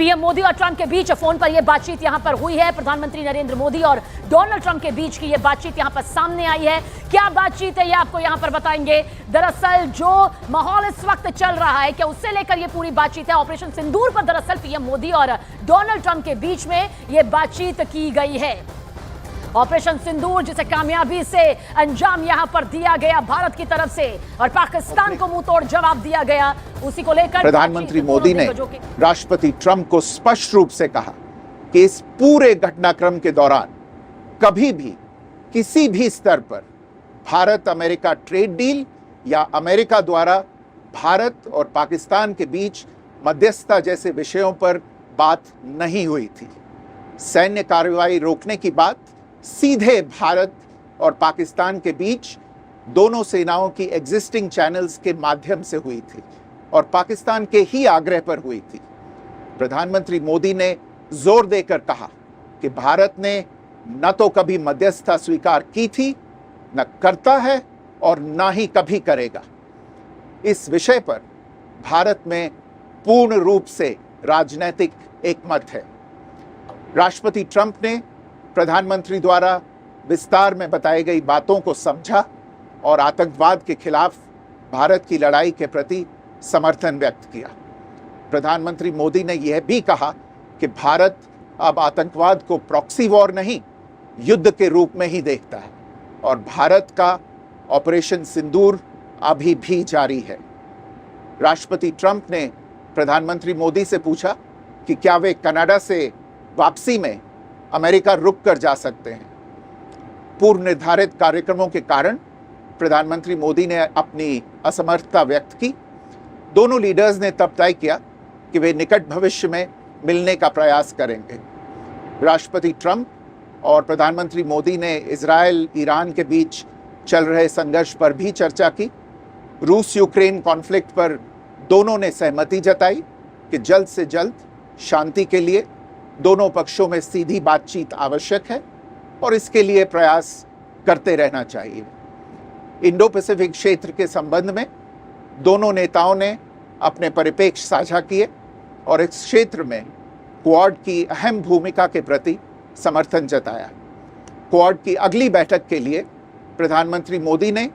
PM Modi और Trump के बीच phone पर यह बातचीत यहां पर हुई है। प्रधानमंत्री नरेंद्र मोदी और डोनाल्ड ट्रंप के बीच की यह बातचीत यहां पर सामने आई है। क्या बातचीत है, यह आपको यहां पर बताएंगे। दरअसल जो माहौल इस वक्त चल रहा है, क्या उससे लेकर यह पूरी बातचीत है। ऑपरेशन सिंदूर पर दरअसल पीएम मोदी और डोनाल्ड ट्रंप के बीच में यह बातचीत की गई है। ऑपरेशन सिंदूर जिसे कामयाबी से अंजाम यहां पर दिया गया भारत की तरफ से और पाकिस्तान को मुंह तोड़ जवाब दिया गया, उसी को लेकर प्रधानमंत्री मोदी ने राष्ट्रपति ट्रंप को स्पष्ट रूप से कहा कि इस पूरे घटनाक्रम के दौरान कभी भी किसी भी स्तर पर भारत अमेरिका ट्रेड डील या अमेरिका द्वारा भारत और पाकिस्तान के बीच मध्यस्थता जैसे विषयों पर बात नहीं हुई थी। सैन्य कार्रवाई रोकने की बात सीधे भारत और पाकिस्तान के बीच दोनों सेनाओं की एग्जिस्टिंग चैनल्स के माध्यम से हुई थी और पाकिस्तान के ही आग्रह पर हुई थी। प्रधानमंत्री मोदी ने जोर देकर कहा कि भारत ने न तो कभी मध्यस्थता स्वीकार की थी, न करता है और न ही कभी करेगा। इस विषय पर भारत में पूर्ण रूप से राजनीतिक एकमत है। राष्ट्रपति ट्रंप ने प्रधानमंत्री द्वारा विस्तार में बताई गई बातों को समझा और आतंकवाद के खिलाफ भारत की लड़ाई के प्रति समर्थन व्यक्त किया। प्रधानमंत्री मोदी ने यह भी कहा कि भारत अब आतंकवाद को प्रॉक्सी वॉर नहीं, युद्ध के रूप में ही देखता है और भारत का ऑपरेशन सिंदूर अभी भी जारी है। राष्ट्रपति ट्रंप ने प्रधानमंत्री मोदी से पूछा कि क्या वे कनाडा से वापसी में अमेरिका रुक कर जा सकते हैं। पूर्व निर्धारित कार्यक्रमों के कारण प्रधानमंत्री मोदी ने अपनी असमर्थता व्यक्त की। दोनों लीडर्स ने तब तय किया कि वे निकट भविष्य में मिलने का प्रयास करेंगे। राष्ट्रपति ट्रंप और प्रधानमंत्री मोदी ने इजरायल ईरान के बीच चल रहे संघर्ष पर भी चर्चा की। रूस यूक्रेन कॉन्फ्लिक्ट पर दोनों ने सहमति जताई कि जल्द से जल्द शांति के लिए दोनों पक्षों में सीधी बातचीत आवश्यक है और इसके लिए प्रयास करते रहना चाहिए। इंडो पैसिफिक क्षेत्र के संबंध में दोनों नेताओं ने अपने परिप्रेक्ष्य साझा किए और इस क्षेत्र में क्वाड की अहम भूमिका के प्रति समर्थन जताया। क्वाड की अगली बैठक के लिए प्रधानमंत्री मोदी ने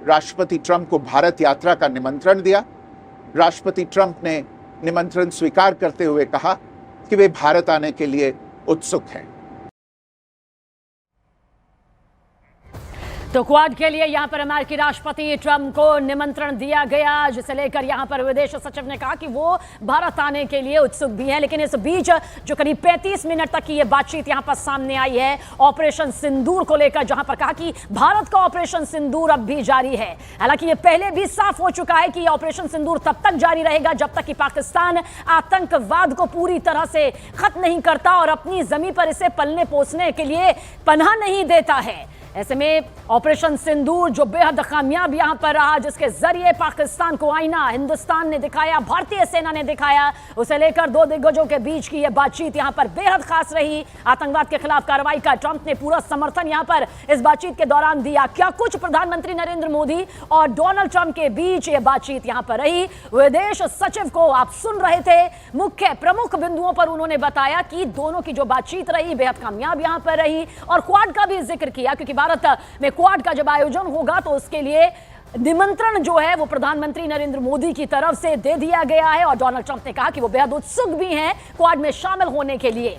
राष्ट्रपति ट्रंप को भारत यात्रा का निमंत्रण दिया। राष्ट्रपति ट्रंप ने निमंत्रण स्वीकार करते हुए कहा कि वे भारत आने के लिए उत्सुक हैं। तो क्वाड के लिए यहां पर अमेरिकी राष्ट्रपति ट्रंप को निमंत्रण दिया गया, जिसे लेकर यहां पर विदेश सचिव ने कहा कि वो भारत आने के लिए उत्सुक भी हैं। लेकिन इस बीच जो करीब 35 मिनट तक की ये बातचीत यहां पर सामने आई है ऑपरेशन सिंदूर को लेकर, जहां पर कहा कि भारत का ऑपरेशन सिंदूर अब भी जारी है। हालांकि ये पहले भी साफ हो चुका है कि ऑपरेशन सिंदूर तब तक जारी रहेगा जब तक कि पाकिस्तान आतंकवाद को पूरी तरह से खत्म नहीं करता और अपनी जमीन पर इसे पलने पोसने के लिए पनाह नहीं देता है। ऐसे में ऑपरेशन सिंदूर जो बेहद कामयाब यहां पर रहा, जिसके जरिए पाकिस्तान को आईना हिंदुस्तान ने दिखाया, भारतीय सेना ने दिखाया, उसे लेकर दो दिग्गजों के बीच की यह बातचीत यहां पर बेहद खास रही। आतंकवाद के खिलाफ कार्रवाई का ट्रंप ने पूरा समर्थन यहां पर इस बातचीत के दौरान दिया। क्या कुछ प्रधानमंत्री नरेंद्र मोदी और डोनाल्ड ट्रंप के बीच यह बातचीत यहां पर रही। विदेश सचिव को आप सुन रहे थे, मुख्य प्रमुख बिंदुओं पर उन्होंने बताया कि दोनों की जो बातचीत रही बेहद कामयाब यहां पर रही और क्वाड का भी जिक्र किया, क्योंकि भारत में क्वाड का जब आयोजन होगा तो उसके लिए निमंत्रण जो है वो प्रधानमंत्री नरेंद्र मोदी की तरफ से दे दिया गया है और डोनाल्ड ट्रंप ने कहा कि वो बेहद उत्सुक भी हैं क्वाड में शामिल होने के लिए।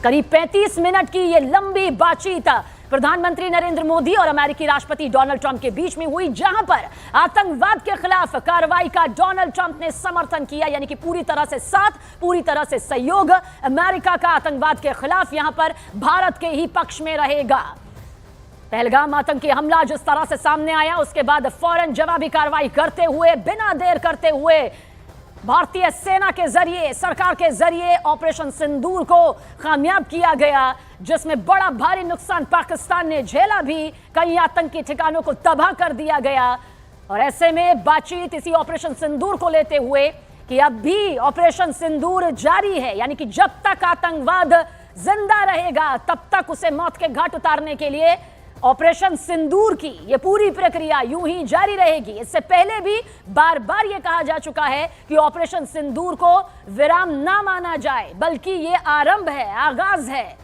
करीब 35 मिनट की ये लंबी बातचीत प्रधानमंत्री नरेंद्र मोदी और अमेरिकी राष्ट्रपति डोनाल्ड ट्रंप के बीच में हुई, जहां पर आतंकवाद के खिलाफ कार्रवाई का डोनाल्ड ट्रंप ने समर्थन किया, यानी कि पूरी तरह से साथ, पूरी तरह से सहयोग। अमेरिका का आतंकवाद के खिलाफ यहां पर भारत के ही पक्ष में रहेगा। पहलगाम आतंकी हमला जिस तरह से सामने आया, उसके बाद फौरन जवाबी कार्रवाई करते हुए, बिना देर करते हुए भारतीय सेना के जरिए, सरकार के जरिए ऑपरेशन सिंदूर को कामयाब किया गया, जिसमें बड़ा भारी नुकसान पाकिस्तान ने झेला भी, कई आतंकी ठिकानों को तबाह कर दिया गया। और ऐसे में बातचीत इसी ऑपरेशन सिंदूर को लेते हुए कि अब भी ऑपरेशन सिंदूर जारी है, यानी कि जब तक आतंकवाद जिंदा रहेगा तब तक उसे मौत के घाट उतारने के लिए ऑपरेशन सिंदूर की ये पूरी प्रक्रिया यूं ही जारी रहेगी। इससे पहले भी बार बार ये कहा जा चुका है कि ऑपरेशन सिंदूर को विराम ना माना जाए, बल्कि ये आरंभ है, आगाज है